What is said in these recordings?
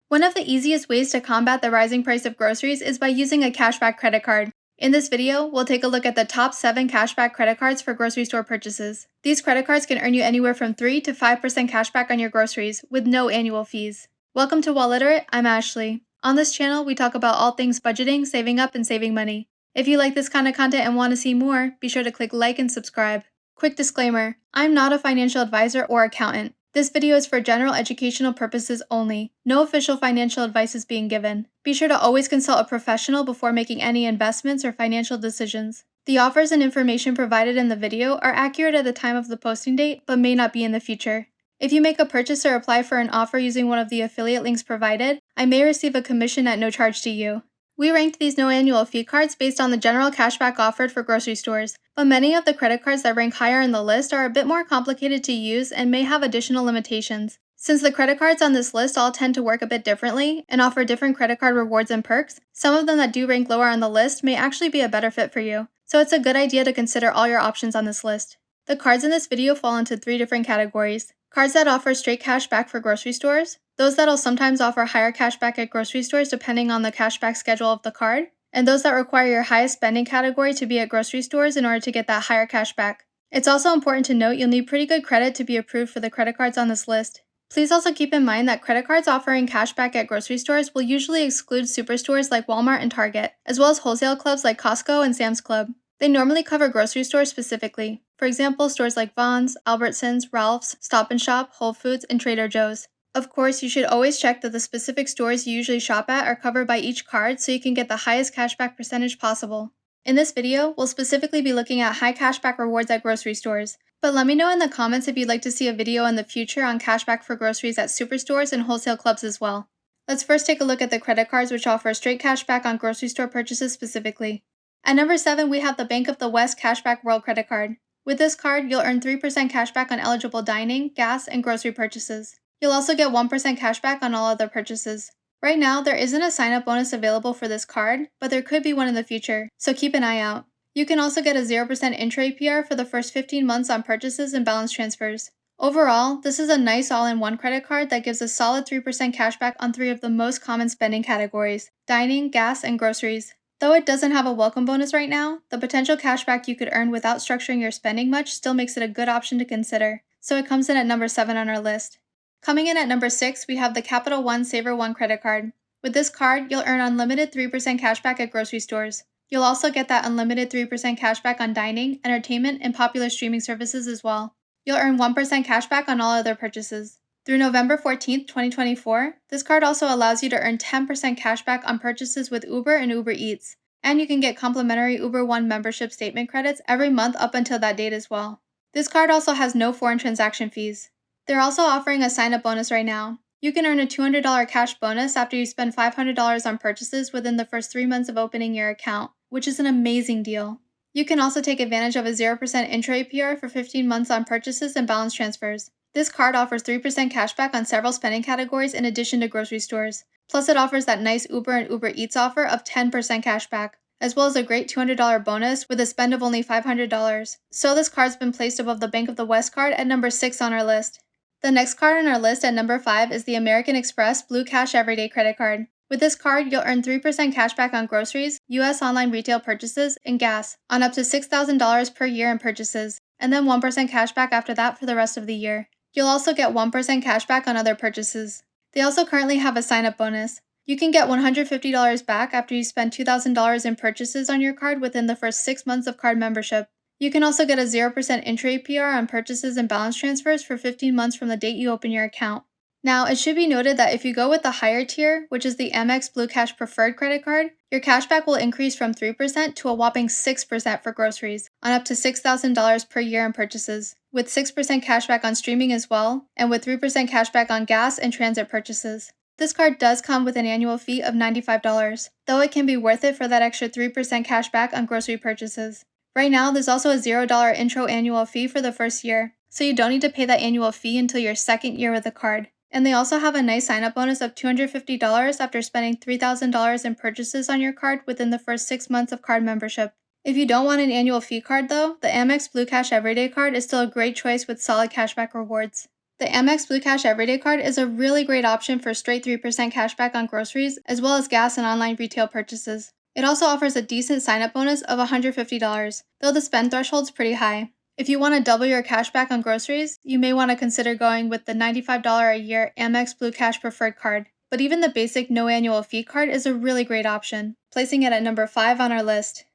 One of the easiest ways to combat the rising price of groceries is by using a cashback credit card. In this video, we'll take a look at the top 7 cashback credit cards for grocery store purchases. These credit cards can earn you anywhere from 3 to 5% cashback on your groceries with no annual fees. Welcome to Walliterate, I'm Ashley. On this channel, we talk about all things budgeting, saving up, and saving money. If you like this kind of content and want to see more, be sure to click like and subscribe. Quick disclaimer, I'm not a financial advisor or accountant. This video is for general educational purposes only. No official financial advice is being given. Be sure to always consult a professional before making any investments or financial decisions. The offers and information provided in the video are accurate at the time of the posting date, but may not be in the future. If you make a purchase or apply for an offer using one of the affiliate links provided, I may receive a commission at no charge to you. We ranked these no annual fee cards based on the general cashback offered for grocery stores, but many of the credit cards that rank higher in the list are a bit more complicated to use and may have additional limitations. Since the credit cards on this list all tend to work a bit differently and offer different credit card rewards and perks, some of them that do rank lower on the list may actually be a better fit for you, so it's a good idea to consider all your options on this list. The cards in this video fall into 3 different categories. Cards that offer straight cash back for grocery stores, those that'll sometimes offer higher cash back at grocery stores depending on the cashback schedule of the card, and those that require your highest spending category to be at grocery stores in order to get that higher cash back. It's also important to note you'll need pretty good credit to be approved for the credit cards on this list. Please also keep in mind that credit cards offering cash back at grocery stores will usually exclude superstores like Walmart and Target, as well as wholesale clubs like Costco and Sam's Club. They normally cover grocery stores specifically. For example, stores like Vons, Albertsons, Ralph's, Stop & Shop, Whole Foods, and Trader Joe's. Of course, you should always check that the specific stores you usually shop at are covered by each card so you can get the highest cashback percentage possible. In this video, we'll specifically be looking at high cashback rewards at grocery stores, but let me know in the comments if you'd like to see a video in the future on cashback for groceries at superstores and wholesale clubs as well. Let's first take a look at the credit cards which offer straight cashback on grocery store purchases specifically. At number 7, we have the Bank of the West Cashback World Credit Card. With this card, you'll earn 3% cashback on eligible dining, gas, and grocery purchases. You'll also get 1% cashback on all other purchases. Right now, there isn't a sign-up bonus available for this card, but there could be one in the future, so keep an eye out. You can also get a 0% intro APR for the first 15 months on purchases and balance transfers. Overall, this is a nice all-in-one credit card that gives a solid 3% cashback on 3 of the most common spending categories: dining, gas, and groceries. Though it doesn't have a welcome bonus right now, the potential cashback you could earn without structuring your spending much still makes it a good option to consider, so it comes in at number 7 on our list. Coming in at number 6, we have the Capital One Savor One credit card. With this card, you'll earn unlimited 3% cashback at grocery stores. You'll also get that unlimited 3% cashback on dining, entertainment, and popular streaming services as well. You'll earn 1% cashback on all other purchases. Through November 14, 2024, this card also allows you to earn 10% cashback on purchases with Uber and Uber Eats, and you can get complimentary Uber One membership statement credits every month up until that date as well. This card also has no foreign transaction fees. They're also offering a sign-up bonus right now. You can earn a $200 cash bonus after you spend $500 on purchases within the first 3 months of opening your account, which is an amazing deal. You can also take advantage of a 0% intro APR for 15 months on purchases and balance transfers. This card offers 3% cashback on several spending categories in addition to grocery stores. Plus, it offers that nice Uber and Uber Eats offer of 10% cashback, as well as a great $200 bonus with a spend of only $500. So this card's been placed above the Bank of the West card at number 6 on our list. The next card on our list at number 5 is the American Express Blue Cash Everyday Credit Card. With this card, you'll earn 3% cashback on groceries, U.S. online retail purchases, and gas on up to $6,000 per year in purchases, and then 1% cashback after that for the rest of the year. You'll also get 1% cashback on other purchases. They also currently have a sign-up bonus. You can get $150 back after you spend $2,000 in purchases on your card within the first 6 months of card membership. You can also get a 0% intro APR on purchases and balance transfers for 15 months from the date you open your account. Now, it should be noted that if you go with the higher tier, which is the Amex Blue Cash Preferred Credit Card, your cashback will increase from 3% to a whopping 6% for groceries, on up to $6,000 per year in purchases, with 6% cashback on streaming as well, and with 3% cashback on gas and transit purchases. This card does come with an annual fee of $95, though it can be worth it for that extra 3% cashback on grocery purchases. Right now, there's also a $0 intro annual fee for the first year, so you don't need to pay that annual fee until your second year with the card. And they also have a nice sign-up bonus of $250 after spending $3,000 in purchases on your card within the first 6 months of card membership. If you don't want an annual fee card though, the Amex Blue Cash Everyday card is still a great choice with solid cashback rewards. The Amex Blue Cash Everyday Card is a really great option for straight 3% cashback on groceries, as well as gas and online retail purchases. It also offers a decent sign-up bonus of $150, though the spend threshold's pretty high. If you want to double your cashback on groceries, you may want to consider going with the $95 a year Amex Blue Cash Preferred Card. But even the basic no annual fee card is a really great option, placing it at number 5 on our list.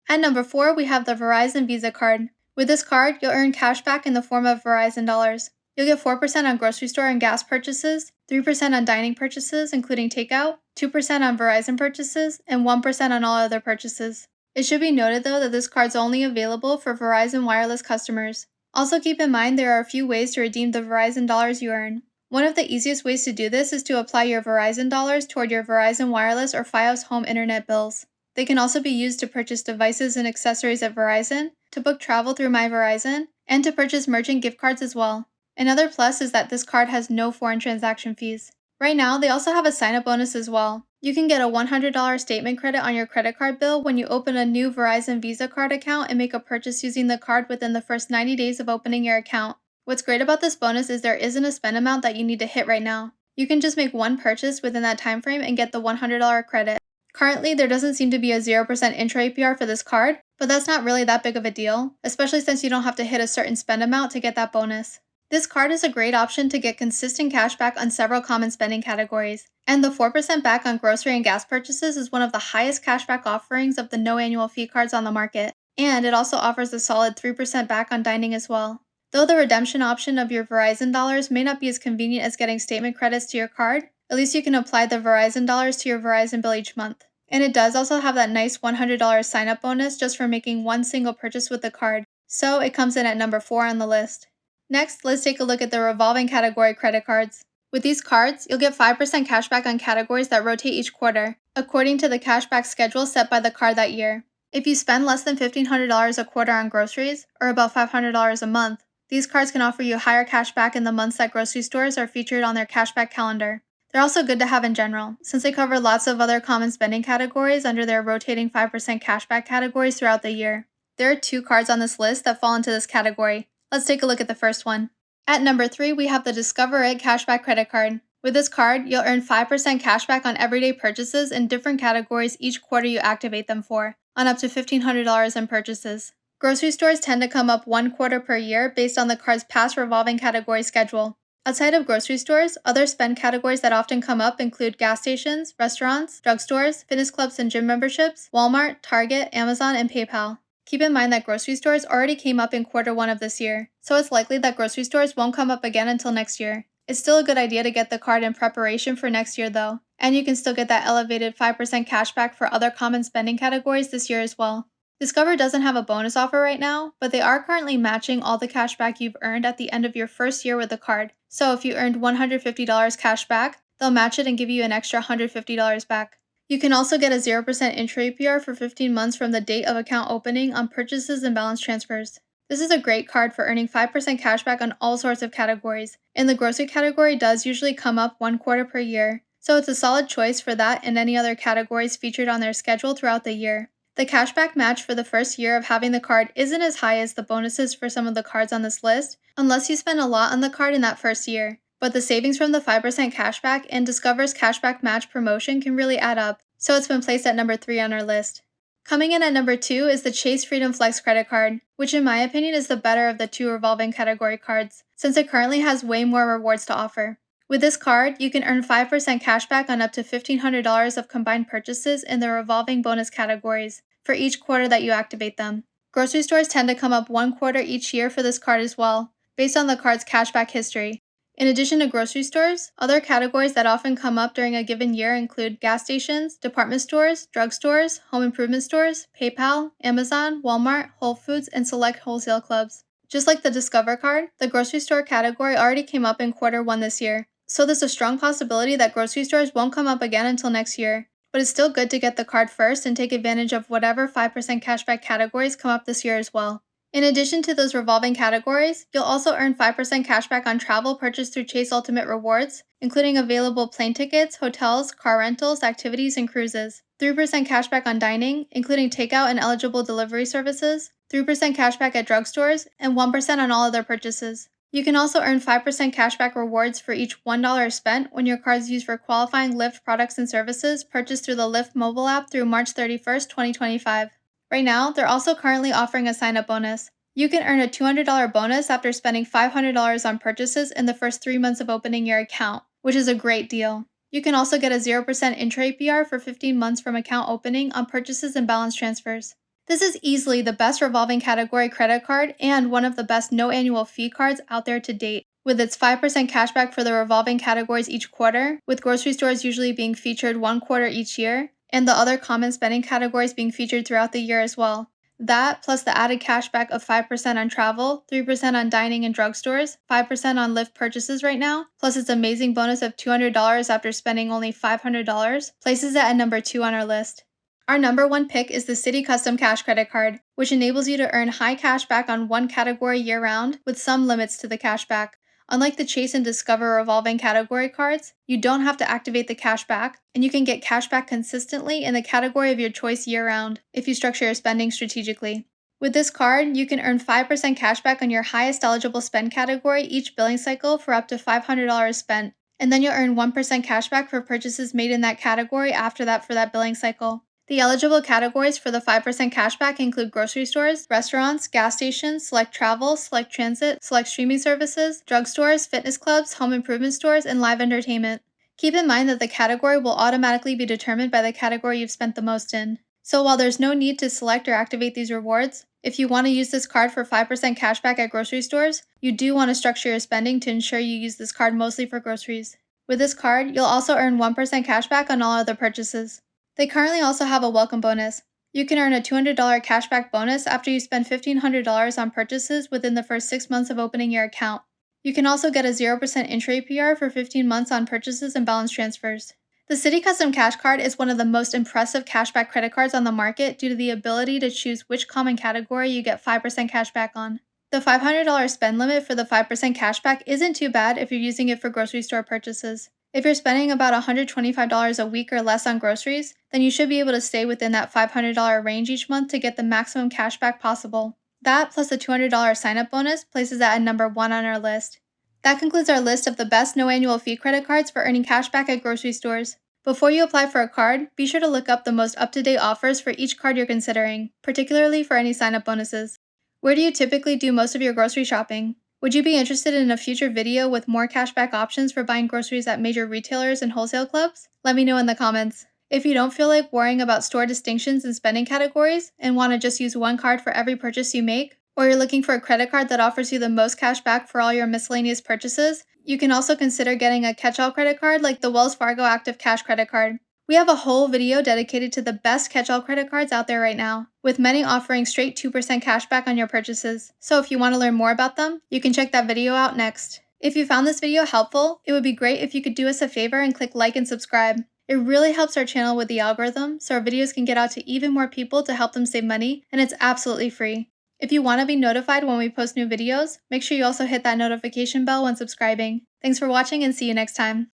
At number 4, we have the Verizon Visa Card. With this card, you'll earn cashback in the form of Verizon dollars. You'll get 4% on grocery store and gas purchases, 3% on dining purchases, including takeout, 2% on Verizon purchases, and 1% on all other purchases. It should be noted, though, that this card's only available for Verizon Wireless customers. Also keep in mind there are a few ways to redeem the Verizon dollars you earn. One of the easiest ways to do this is to apply your Verizon dollars toward your Verizon Wireless or Fios home internet bills. They can also be used to purchase devices and accessories at Verizon, to book travel through My Verizon, and to purchase merchant gift cards as well. Another plus is that this card has no foreign transaction fees. Right now, they also have a sign-up bonus as well. You can get a $100 statement credit on your credit card bill when you open a new Verizon Visa card account and make a purchase using the card within the first 90 days of opening your account. What's great about this bonus is there isn't a spend amount that you need to hit right now. You can just make one purchase within that time frame and get the $100 credit. Currently, there doesn't seem to be a 0% intro APR for this card, but that's not really that big of a deal, especially since you don't have to hit a certain spend amount to get that bonus. This card is a great option to get consistent cash back on several common spending categories, and the 4% back on grocery and gas purchases is one of the highest cashback offerings of the no annual fee cards on the market, and it also offers a solid 3% back on dining as well. Though the redemption option of your Verizon dollars may not be as convenient as getting statement credits to your card, at least you can apply the Verizon dollars to your Verizon bill each month. And it does also have that nice $100 sign-up bonus just for making one single purchase with the card, so it comes in at number 4 on the list. Next, let's take a look at the revolving category credit cards. With these cards, you'll get 5% cashback on categories that rotate each quarter, according to the cashback schedule set by the card that year. If you spend less than $1,500 a quarter on groceries, or about $500 a month, these cards can offer you higher cashback in the months that grocery stores are featured on their cashback calendar. They're also good to have in general, since they cover lots of other common spending categories under their rotating 5% cashback categories throughout the year. There are 2 cards on this list that fall into this category. Let's take a look at the first one. At number 3, we have the Discover It Cashback Credit Card. With this card, you'll earn 5% cashback on everyday purchases in different categories each quarter you activate them for, on up to $1,500 in purchases. Grocery stores tend to come up one quarter per year based on the card's past revolving category schedule. Outside of grocery stores, other spend categories that often come up include gas stations, restaurants, drugstores, fitness clubs and gym memberships, Walmart, Target, Amazon, and PayPal. Keep in mind that grocery stores already came up in quarter 1 of this year, so it's likely that grocery stores won't come up again until next year. It's still a good idea to get the card in preparation for next year though, and you can still get that elevated 5% cashback for other common spending categories this year as well. Discover doesn't have a bonus offer right now, but they are currently matching all the cashback you've earned at the end of your first year with the card. So if you earned $150 cash back, they'll match it and give you an extra $150 back. You can also get a 0% intro APR for 15 months from the date of account opening on purchases and balance transfers. This is a great card for earning 5% cashback on all sorts of categories, and the grocery category does usually come up one quarter per year, so it's a solid choice for that and any other categories featured on their schedule throughout the year. The cashback match for the first year of having the card isn't as high as the bonuses for some of the cards on this list, unless you spend a lot on the card in that first year. But the savings from the 5% cashback and Discover's cashback match promotion can really add up, so it's been placed at number 3 on our list. Coming in at number 2 is the Chase Freedom Flex credit card, which in my opinion is the better of the 2 revolving category cards, since it currently has way more rewards to offer. With this card, you can earn 5% cashback on up to $1,500 of combined purchases in the revolving bonus categories for each quarter that you activate them. Grocery stores tend to come up one quarter each year for this card as well, based on the card's cashback history. In addition to grocery stores, other categories that often come up during a given year include gas stations, department stores, drugstores, home improvement stores, PayPal, Amazon, Walmart, Whole Foods, and select wholesale clubs. Just like the Discover card, the grocery store category already came up in quarter 1 this year, so there's a strong possibility that grocery stores won't come up again until next year. But it's still good to get the card first and take advantage of whatever 5% cashback categories come up this year as well. In addition to those revolving categories, you'll also earn 5% cashback on travel purchased through Chase Ultimate Rewards, including available plane tickets, hotels, car rentals, activities, and cruises. 3% cashback on dining, including takeout and eligible delivery services, 3% cashback at drugstores, and 1% on all other purchases. You can also earn 5% cashback rewards for each $1 spent when your card is used for qualifying Lyft products and services purchased through the Lyft mobile app through March 31st, 2025. Right now, they're also currently offering a sign-up bonus. You can earn a $200 bonus after spending $500 on purchases in the first 3 months of opening your account, which is a great deal. You can also get a 0% intra-APR for 15 months from account opening on purchases and balance transfers. This is easily the best revolving category credit card and one of the best no annual fee cards out there to date, with its 5% cashback for the revolving categories each quarter, with grocery stores usually being featured one quarter each year, and the other common spending categories being featured throughout the year as well. That, plus the added cashback of 5% on travel, 3% on dining and drugstores, 5% on Lyft purchases right now, plus its amazing bonus of $200 after spending only $500, places it at number 2 on our list. Our number 1 pick is the Citi Custom Cash Credit Card, which enables you to earn high cash back on one category year-round with some limits to the cashback. Unlike the Chase and Discover revolving category cards, you don't have to activate the cashback, and you can get cashback consistently in the category of your choice year-round if you structure your spending strategically. With this card, you can earn 5% cashback on your highest eligible spend category each billing cycle for up to $500 spent, and then you'll earn 1% cashback for purchases made in that category after that for that billing cycle. The eligible categories for the 5% cashback include grocery stores, restaurants, gas stations, select travel, select transit, select streaming services, drugstores, fitness clubs, home improvement stores, and live entertainment. Keep in mind that the category will automatically be determined by the category you've spent the most in. So while there's no need to select or activate these rewards, if you want to use this card for 5% cashback at grocery stores, you do want to structure your spending to ensure you use this card mostly for groceries. With this card, you'll also earn 1% cashback on all other purchases. They currently also have a welcome bonus. You can earn a $200 cashback bonus after you spend $1,500 on purchases within the first 6 months of opening your account. You can also get a 0% intra-APR for 15 months on purchases and balance transfers. The Citi Custom Cash Card is one of the most impressive cashback credit cards on the market due to the ability to choose which common category you get 5% cashback on. The $500 spend limit for the 5% cashback isn't too bad if you're using it for grocery store purchases. If you're spending about $125 a week or less on groceries, then you should be able to stay within that $500 range each month to get the maximum cashback possible. That plus the $200 sign-up bonus places that at number 1 on our list. That concludes our list of the best no annual fee credit cards for earning cashback at grocery stores. Before you apply for a card, be sure to look up the most up-to-date offers for each card you're considering, particularly for any sign-up bonuses. Where do you typically do most of your grocery shopping? Would you be interested in a future video with more cashback options for buying groceries at major retailers and wholesale clubs? Let me know in the comments. If you don't feel like worrying about store distinctions and spending categories and want to just use one card for every purchase you make, or you're looking for a credit card that offers you the most cash back for all your miscellaneous purchases, you can also consider getting a catch-all credit card like the Wells Fargo Active Cash Credit Card. We have a whole video dedicated to the best catch-all credit cards out there right now, with many offering straight 2% cashback on your purchases. So if you want to learn more about them, you can check that video out next. If you found this video helpful, it would be great if you could do us a favor and click like and subscribe. It really helps our channel with the algorithm, so our videos can get out to even more people to help them save money, and it's absolutely free. If you want to be notified when we post new videos, make sure you also hit that notification bell when subscribing. Thanks for watching and see you next time.